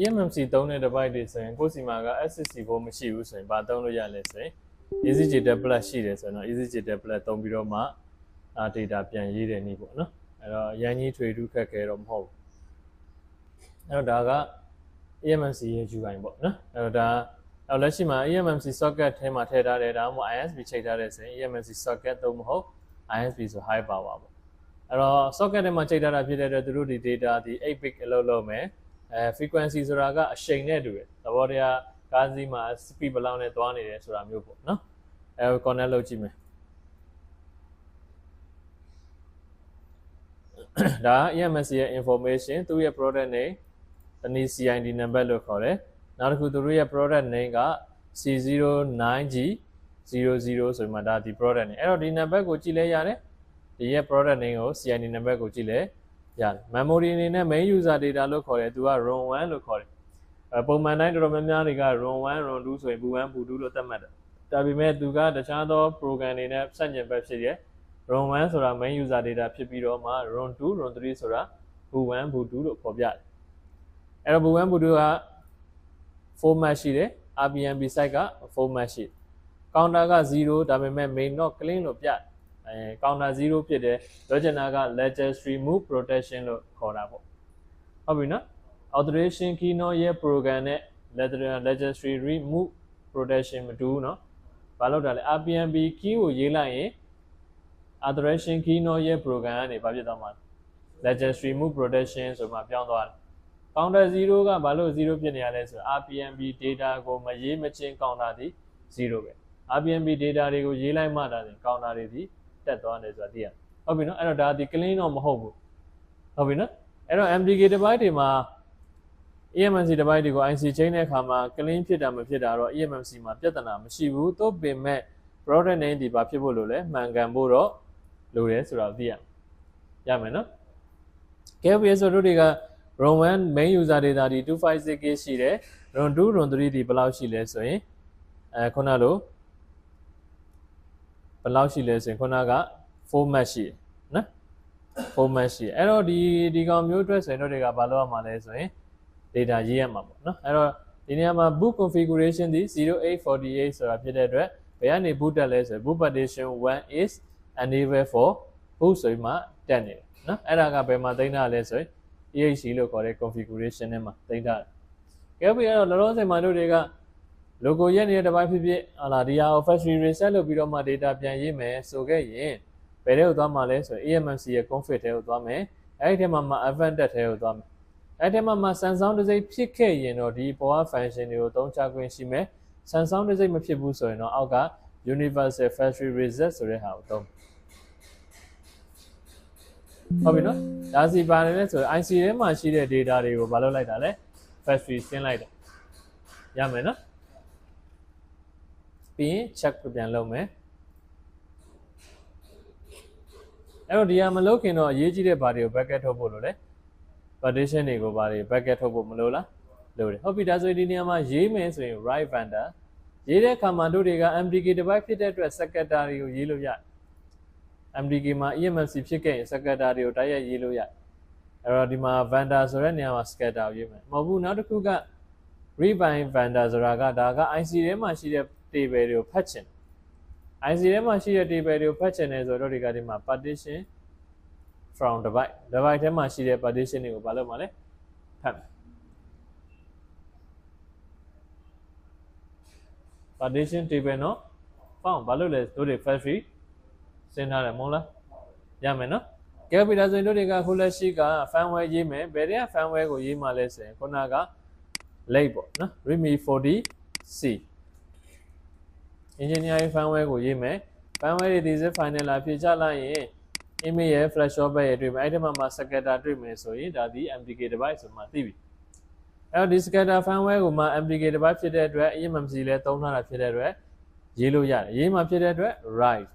EMMC သုံးတဲ့ device တွေဆိုရင်ကိုယ်စီမှာက SSC ဘိုးမရှိဘူးဆိုရင်ဘာသုံးလို့ရလဲဆိုရင် EasyJet Plus ရှိတယ်ဆိုတော့ EasyJet Plus သုံးပြီးတော့မှdata ပြန်ရေးတဲ့နည်းပေါ့နော်အဲ့တော့ရန်ကြီးထွေထူးခက်ခဲတော့မဟုတ်ဘူးအဲ့တော့ဒါက EMMC ရဲ့ UI ပေါ့နော်အဲ့တော့ဒါလက်ရှိမှာ EMMC socket ထဲမှာထည့်ထားတယ်ဒါမှမဟုတ် ISP ချိန်ထားတယ်ဆိုရင် EMMC socket သုံးမဟုတ် ISP ဆို high power ပေါ့အဲ့တော့ socket ထဲမှာချိန်ထားတာဖြစ်တဲ့အတွက်သူတို့ဒီ data ဒီ 8 bit အလုပ်လုပ်မယ်frequency ဆိုတာကအရှိန်နဲ့တူတယ်သဘောတရားကားစီးမှာ speed ဘယ်လောက်နဲ့သွားနေတယ်ဆိုတာမျိုးပေါ့နော်အဲ connect လုပ်ကြည့်မယ်ဒါ EMMC ရဲ့ information သူ့ရဲ့ product name တနည်း CID number လို့ခေါ်တယ်နောက်တစ်ခုသူတို့ရဲ့ product name က C09G00 ဆိုမှဒါဒီ product name အဲ့တော့ဒီ number ကိုကြည့်လဲရတယ်ဒီရဲ့ product name ကို CID number ကိုကြည့်လဲရတယ် memory အနေနဲ့ main user data လို့ခေါ်တယ်သူက ROM1 လို့ခေါ်တယ်ပုံမှန်တိုင်းတော်တော်များများတွေက ROM1 ROM2 ဆိုရင် boot1 boot2 လို့သတ်မှတ်တယ်ဒါပေမဲ့သူကတခြားသော program တွေနဲ့ဆန့်ကျင်ဘက်ဖြစ်ရဲ့ ROM1 ဆိုတာ main user data ဖြစ်ပြီးတော့မှ ROM2 ROM3 ဆိုတာ boot1 boot2 လို့ဖော်ပြတယ်အဲ့တော့ boot1 boot2 က format ရှိတယ် RPMB site က format ရှိတယ် counter က0ဒါပေမဲ့ main not clean လို့ပြတယ်counter 0ဖြစ်တယ် logical က registry move protection လို့ခေါ်တာပေါ့ဟုတ်ပြီနော် authorization key နော်ရဲ့ program နဲ့ registry remove protection မတူဘူးနော်ဘာလို့တာလဲ RPMB key ကိုရေးလိုက်ရင် authorization key နော်ရဲ့ program ကနေဘာဖြစ်သွားမှာလဲ registry move protection ဆိုမှပြောင်းသွားတယ် counter 0ကဘာလို့0ဖြစ်နေရလဲဆိုတော့ RPMB data ကိုမရေးမချင်း counter ဒီ0ပဲ RPMB data တွေကိုရေးလိုက်မှဒါဆို counter တွေဒီတက်သွားတယ်ဆိုတာသိရတယ်ဟုတ်ပြီနော်အဲ့တော့ဒါဒီ clean တော့မဟုတ်ဘူးဟုတ်ပြီနော်အဲ့တော့ MDK device တွေမှာ EMMC device တွေကို IC chain တဲ့အခါမှာ clean ဖြစ်တာမဖြစ်တာတော့ EMMC မှာပြဿနာမရှိဘူးသို့ပေမဲ့ product name ဒီဘာဖြစ်ဖို့လို့လဲမှန်ကန်ဖို့တော့လိုတယ်ဆိုတော့သိရမယ်နော် KPS ဆိုတို့တွေက ROM1 main user data ဒီ 256K ရှိတယ် ROM2 ROM3 ဒီဘယ်လောက်ရှိလဲဆိုရင်ခုနလိုဘယ်လောက်ရှိလဲဆိုရင်ခုနက format ရှိတယ်နော် format ရှိတယ်အဲ့တော့ဒီကောင်မျိုးအတွက်ဆိုရင်တို့တွေကဘာလုပ်ရမှာလဲဆိုရင် data ရေးရမှာပေါ့နော်အဲ့တော့ဒီနေရာမှာ boot configuration ဒီ0848ဆိုတာဖြစ်တဲ့အတွက်ဘယ်ကနေ boot တက်လဲဆိုရင် boot partition 1 is enable for boot ဆိုပြီးမှတက်နေတယ်နော်အဲ့ဒါကဘယ်မှာသိမ်းထားလဲဆိုရင် EHC လို့ခေါ်တဲ့ configuration ထဲမှာသိမ်းထားတယ်ကဲပြီးတော့လောလောဆယ်မှာတို့တွေက logo ရဲ့နေတဲ့ device ဖြစ်ဖြစ်ဟာလာဒီဟာကို factory reset လုပ်ပြီးတော့မှ data ပြန်ရေးမယ်ဆိုခဲ့ရင်ဘယ်ထဲကိုသွားမှာလဲဆိုရင် EMMC ရဲ့ config ထဲကိုသွားမယ်အဲ့ဒီထဲမှာ event ထဲကိုသွားမယ်အဲ့ဒီထဲမှာစံဆောင်တစ်စိတ်ဖြစ်ခဲ့ရင်တော့ဒီပေါ်က function တွေကိုသုံးချခွင့်ရှိမယ်စံဆောင်တစ်စိတ်မဖြစ်ဘူးဆိုရင်တော့အောက်က universal factory reset ဆိုတဲ့ဟာကိုသုံးဟုတ်ပြီနော်ဒါစီပါတယ်လဲဆိုရင် IC ထဲမှာရှိတဲ့ data တွေကိုမလုပ်လိုက်တာလဲ factory ဆင်းလိုက်တယ်ရမယ်နော်ပြီးရင် check ပြန်လုပ်မယ်အဲ့တော့ဒီဟာမလုပ်ခင်တော့အရေးကြီးတဲ့ဘာတွေကို bucket ထုတ်ဖို့လို့လဲ partition တွေကိုဘာတွေ bucket ထုတ်ဖို့မလို့လားလို့တယ်ဟုတ်ပြီဒါဆိုရင်ဒီနေရာမှာရေးမယ်ဆိုရင် right vendor ရေးတဲ့အခါမှာတို့တွေက MDK device ဖြစ်တဲ့အတွက် sector တွေကိုရေးလို့ရတယ် MDK မှာ EMMC ဖြစ်ခဲ့ရင် sector တွေကိုတိုက်ရိုက်ရေးလို့ရတယ်အဲ့တော့ဒီမှာ vendor ဆိုတဲ့နေရာမှာ scatter ကိုရေးမယ်မဟုတ်ဘူးနောက်တစ်ခုက rebind vendor ဆိုတာကဒါက IC ထဲမှာရှိတဲ့ table တွေကိုဖတ်ချင် IC ထဲမှာရှိတဲ့ table တွေကိုဖတ်ချင်တယ်ဆိုတော့ဒီကဒီမှာ partition from device ထဲမှာရှိတဲ့ partition တွေကိုဘာလုပ်မှာလဲဖတ်မယ် partition table နော်ပေါင်းဘာလို့လဲတို့တွေ factory စဉ်းထားတယ်မဟုတ်လားရမယ်နော်ကဲပြီးဒါဆိုရင်တို့တွေကခုလက်ရှိက firmware ရေးမယ်ဘယ်တဲ့ firmware ကိုရေးမှလဲဆိုရင်ခုနက late ပေါ့နော် README 40C engineering firmware ကိုရေးမယ် firmware တွေဒီဇက် final လာဖြည့်ချလိုက်ရင် image ရဲ့ flash software ရဲ့တွေ့မယ်အဲ့ဒီမှာ scatter တွေ့မယ်ဆိုရင်ဒါဒီ MDK device ဆိုမှသိပြီအဲ့တော့ဒီ scatter firmware ကိုမှ MDK device ဖြစ်တဲ့အတွက် EMMC လဲသုံးထားတာဖြစ်တဲ့အတွက်ရေးလို့ရတယ်ရေးမှဖြစ်တဲ့အတွက် write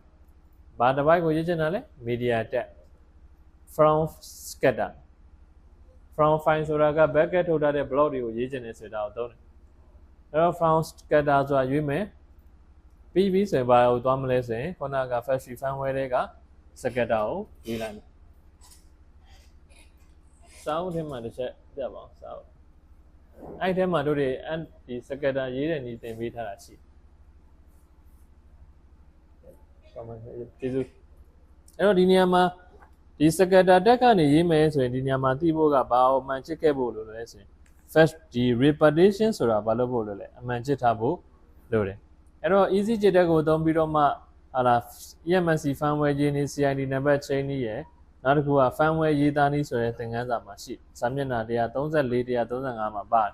ဘာ device ကိုရေးချင်တာလဲ MediaTek from scatter from file ဆိုတာက bucket ထုတ်ထားတဲ့ block တွေကိုရေးချင်တယ်ဆိုတာကိုသုံးတယ်အဲ့တော့ from scatter ဆိုတာရွေးမယ်ပြီးပြီဆိုရင်ဘာကိုသွားမလဲဆိုရင်ခုနက factory firmware တွေက scatter ကိုရေးလိုက်မယ် စာအုပ်ထဲမှာတစ်ချက်ပြပါအောင်စာအုပ် အဲ့ထဲမှာတို့တွေဒီစကက်တာရေးတဲ့နည်းသင်ပေးထားတာရှိကျေးဇူးအဲ့တော့ဒီနေရာမှာဒီစကက်တာတက်ကနေရေးမယ်ဆိုရင်ဒီနေရာမှာသိဖို့ကဘာအမှန်ချစ်ခဲ့ဖို့လို့လဲဆိုရင် first ဒီ repetition ဆိုတာဘာလို့ဖို့လို့လဲအမှန်ချစ်ထားဖို့လို့တယ်အဲ့တော့ easy ကြတဲ့ကိုသုံးပြီးတော့မှဟာလား EMC firmware ရေးနေ CID နံပါတ် chain နည်းရယ်နောက်တစ်ခုက firmware ရေးသားနည်းဆိုတဲ့သင်ခန်းစာမှာရှိစာမျက်နှာ134 135မှာပါတယ်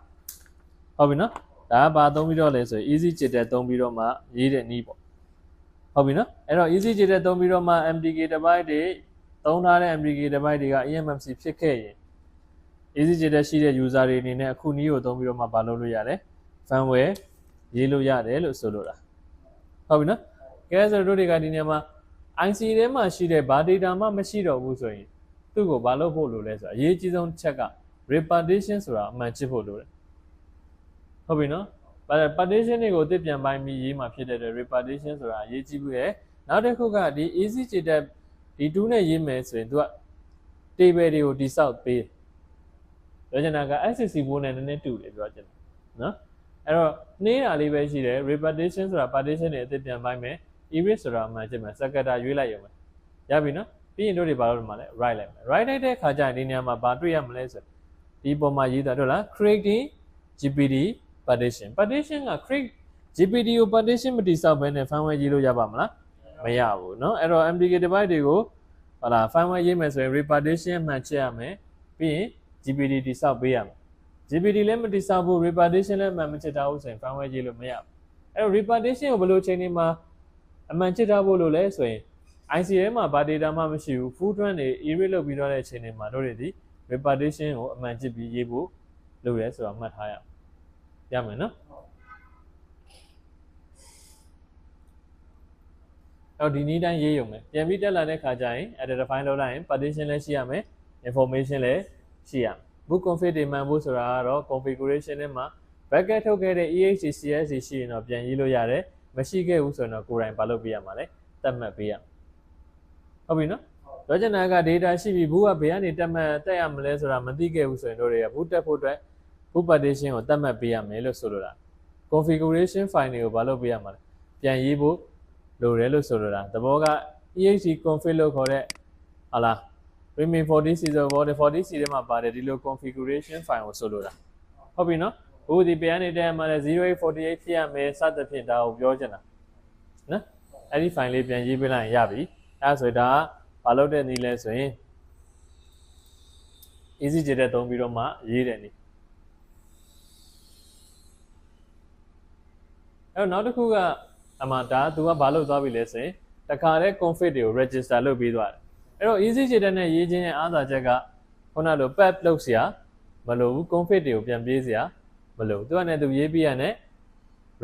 ဟုတ်ပြီနော်ဒါကဘာသုံးပြီးတော့လဲဆိုရင် easy ကြတဲ့သုံးပြီးတော့မှရေးတဲ့နည်းပေါ့ဟုတ်ပြီနော်အဲ့တော့ easy ကြတဲ့သုံးပြီးတော့မှ MTK device တွေသုံးထားတဲ့ MTK device တွေက EMMC ဖြစ်ခဲ့ရင် easy ကြတဲ့ရှိတဲ့ user တွေအနေနဲ့အခုနည်းကိုသုံးပြီးတော့မှဘာလုပ်လို့ရတယ် firmware ရေးလို့ရတယ်လို့ဆိုလိုတာဟုတ်ပြီနော်ကဲဆိုတော့တို့တွေကဒီနေရာမှာ IC ထဲမှာရှိတဲ့ဘာ data မှမရှိတော့ဘူးဆိုရင်သူ့ကိုဘာလုပ်ဖို့လိုလဲဆိုတာအရေးကြီးဆုံးချက်က repetition ဆိုတာအမှန်ချစ်ဖို့လိုတယ်ဟုတ်ပြီနော် partition တွေကိုအသစ်ပြန်ပိုင်းပြီးရေးမှာဖြစ်တဲ့ repetition ဆိုတာအရေးကြီးဘူးရဲ့နောက်တစ်ခုကဒီ easy ကြတဲ့ဒီ2နဲ့ရေးမယ်ဆိုရင်သူက table တွေကိုတိဆောက်ပေးပြောချင်တာက SCC4 နဲ့နည်းနည်းတူတယ်ပြောချင်တာနော်အဲ့တော့နှေးတာလေးပဲရှိတယ် repetition ဆိုတာ partition တွေအသစ်ပြန်ပိုင်းမယ် erase ဆိုတာအမှန်ချစ်မယ် sector ရွေးလိုက်ရုံပဲရပြီနော်ပြီးရင်တို့တွေဘာလုပ်မှာလဲ write လိုက်မယ် write လိုက်တဲ့ခါကျရင်ဒီနေရာမှာဘာတွေ့ရမလဲဆိုဒီပုံမှာရေးတာတို့လား creating GPD partitionက create GPD ကို partition မတိဆောက်ဘဲနဲ့ firmware ရေးလို့ရပါမလားမရဘူးเนาะအဲ့တော့ MTK device တွေကိုဟာလား firmware ရေးမယ်ဆိုရင် repartition မှန်ချက်ရမယ်ပြီးရင် GPD တိဆောက်ပေးရမယ် GPD လည်းမတိဆောက်ဘူး repartition လည်းမှန်မချက်ထားဘူးဆိုရင် firmware ရေးလို့မရဘူးအဲ့တော့ repartition ကိုဘယ်လိုချိန်နေမှာအမှန်ချက်ထားဖို့လို့လဲဆိုရင် IC ထဲမှာဘာ data မှမရှိဘူး full run တွေ erase လုပ်ပြီးတော့တဲ့ချိန်တွေမှာတို့တွေဒီ repartition ကိုအမှန်ချစ်ပြီးရေးဖို့လုပ်ရဲဆိုတော့မှတ်ထားရမယ်နော်အဲ့ဒီနည်းတိုင်းရေးရုံပဲပြန်ပြီးတက်လာတဲ့ခါကျရင် define လုပ်လိုက်ရင် partition လည်းရှိရမယ် information လည်းရှိရမယ် book config တွေမှန်ဖို့ဆိုတာကတော့ configuration ထဲမှာ bucket ထုတ်ခဲ့တဲ့ EHC CSC ရှိရင်တော့ပြန်ရေးလို့ရတယ်မရှိခဲ့ဘူးဆိုရင်တော့ကိုယ်တိုင်ဘာလုပ်ပေးရမှာလဲသတ်မှတ်ပေးရဟုတ်ပြီနော်ပြောချင်တာက data ရှိပြီဘူးကဘယ်ကနေတက်ရမလဲဆိုတာမသိခဲ့ဘူးဆိုရင်တို့တွေကဘူးတက်ဖို့အတွက် book partition ကိုသတ်မှတ်ပေးရမယ်လို့ဆိုလိုတာ configuration file တွေကိုဘာလုပ်ပေးရမှာလဲပြန်ရေးဖို့လိုတယ်လို့ဆိုလိုတာသဘောက EHC config လို့ခေါ်တဲ့ဟာလား remain 40c ဆိုတော့ 40c ထဲမှာပါတယ်ဒီလို configuration file ကိုဆိုလိုတာဟုတ်ပြီနော်ဘူးဒီပြန်နေတဲ့မှာလဲ0848ဖြစ်ရမယ်စသဖြင့်ဒါကိုပြောချင်တာနော်အဲ့ဒီ file လေးပြန်ရေးပေးလိုက်ရင်ရပြီအဲ့ဆိုဒါကဘာလုပ်တဲ့နည်းလဲဆိုရင် easy ကြတဲ့သုံးပြီးတော့မှရေးတယ်နည်းအဲ့တော့နောက်တစ်ခုကအမှဒါသူကဘာလုပ်သွားပြီလဲဆိုရင်တခါတည်း config တွေကို register လုပ်ပြီးသွားတယ်အဲ့တော့ easy ကြတဲ့နဲ့ရေးခြင်းရဲ့အားသာချက်ကခုနလို pad လုပ်เสียမလိုဘူး config တွေကိုပြန်ပြေးเสียမလိုဘူးသူကလည်းသူရေးပြီးရတဲ့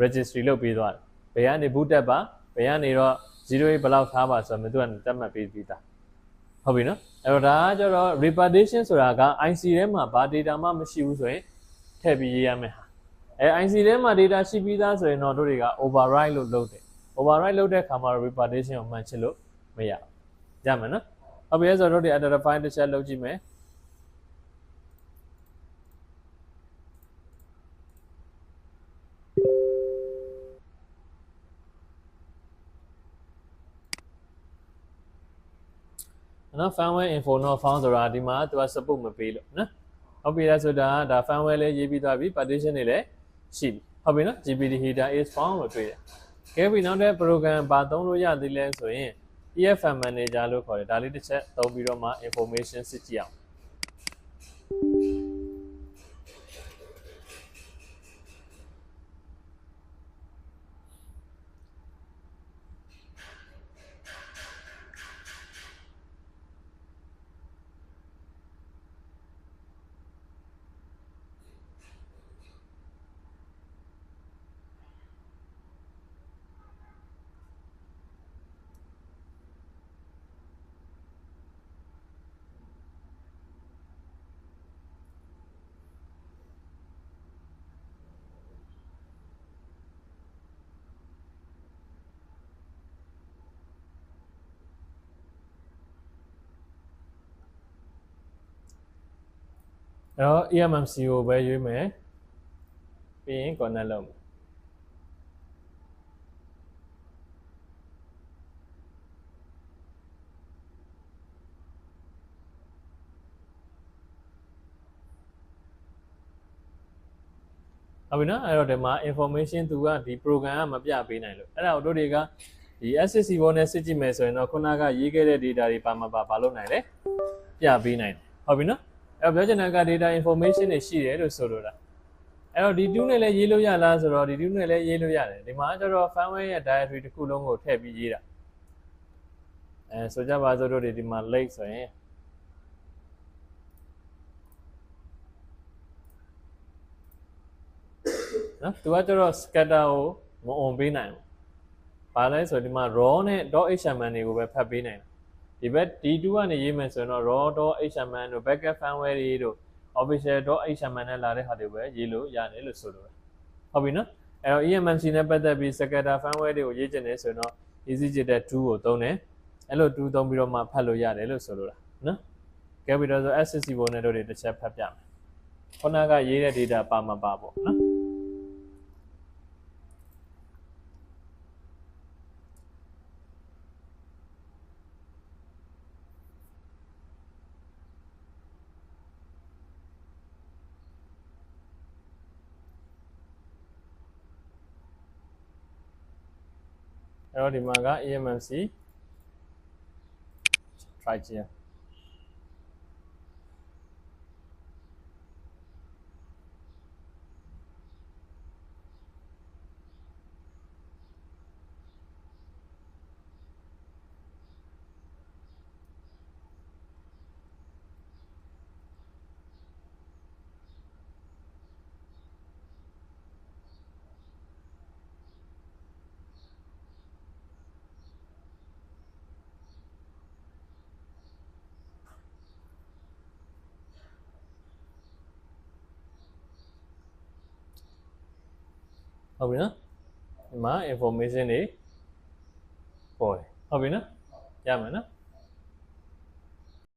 registry လုပ်ပြီးသွားတယ်ဘယ်ကနေ boot တက်ပါဘယ်ကနေတော့08ဘလောက်ထားပါဆိုတော့သူကတတ်မှတ်ပေးပြီးသားဟုတ်ပြီနော်အဲ့တော့ဒါကကျတော့ repartition ဆိုတာက IC ထဲမှာဘာ data မှမရှိဘူးဆိုရင်ထည့်ပြီးရေးရမယ်ဟာIC ထဲမှာ data ရှိပြီးသားဆိုရင်တော့တို့တွေက override လို့လုပ်တယ် override လုပ်တဲ့အခါမှာ repartition ကိုမှန်ချစ်လို့မရဘူးရမယ်နော်ဟုတ်ပြီဆိုတော့တို့တွေ identify တစ်ချက်လုပ်ကြည့်မယ်နော် firmware info not found ဆိုတာဒီမှာသူက support မပေးလို့နော်ဟုတ်ပြီလားဆိုတာဒါ firmware လေးရေးပြီးသွားပြီ partition တွေလည်းရှိပြီဟုတ်ပြီနော် GPD header is found လို့တွေ့တယ်ကဲပြီနောက်တဲ့ program ဘာသုံးလို့ရသေးလဲဆိုရင် EFM manager လို့ခေါ်တယ်ဒါလေးတစ်ချက်သုံးပြီးတော့မှ information စစ်ကြည့်အောင်အဲ့တော့ EMMC ကိုပဲရွေးမယ် ပြီးရင် connect လုပ်မယ်ဟုတ်ပြီနော်အဲ့တော့ဒီမှာ information သူကဒီ program ကမပြပေးနိုင်လို့အဲ့ဒါတို့တွေကဒီ SSC ဘောနဲ့စစ်ကြည့်မယ်ဆိုရင်တော့ခုနကရေးခဲ့တဲ့ data တွေပါမပါဘာလုပ်နိုင်လဲပြပေးနိုင်တယ်ဟုတ်ပြီနော်အဲ့တော့ပြောချင်တာက data information တွေရှိတယ်လို့ဆိုလိုတာအဲ့တော့ဒီ2နဲ့လည်းရေးလို့ရလားဆိုတော့ဒီ2နဲ့လည်းရေးလို့ရတယ်ဒီမှာကျတော့ firmware ရဲ့ directory တစ်ခုလုံးကိုထည့်ပြီးရေးတာဆိုကြပါစို့တို့ဒီမှာ lake ဆိုရင်နော်သူကကျတော့ scatter ကိုမ on ပေးနိုင်ဘူးဘာလဲဆိုဒီမှာ raw နဲ့ .html တွေကိုပဲဖတ်ပေးနိုင်တယ်ဒီဘက် D2 ကနေရေးမယ်ဆိုရင်တော့ raw.html တို့ backup firmware တွေတို့ official.html နဲ့လာတဲ့ဟာတွေပဲရေးလို့ရတယ်လို့ဆိုလိုတယ်ဟုတ်ပြီနော်အဲ့တော့ EMMC နဲ့ပတ်သက်ပြီး scatter firmware တွေကိုရေးချင်တယ်ဆိုရင်တော့ EasyJet 2ကိုသုံးတယ်အဲ့လို2သုံးပြီးတော့မှဖတ်လို့ရတယ်လို့ဆိုလိုတာနော်ကဲပြီးတော့ဆို SSC ဘုံနဲ့တို့တွေတစ်ချက်ဖတ်ပြမယ်ခုနကရေးတဲ့ data ပါမပါပေါ့နော်အဲ့တော့ဒီမှာက EMMC try ကြည့်ဟုတ်ပြီနော်ဒီမှာ information တွေပေါ်တယ်ဟုတ်ပြီနော်ရမယ်နော်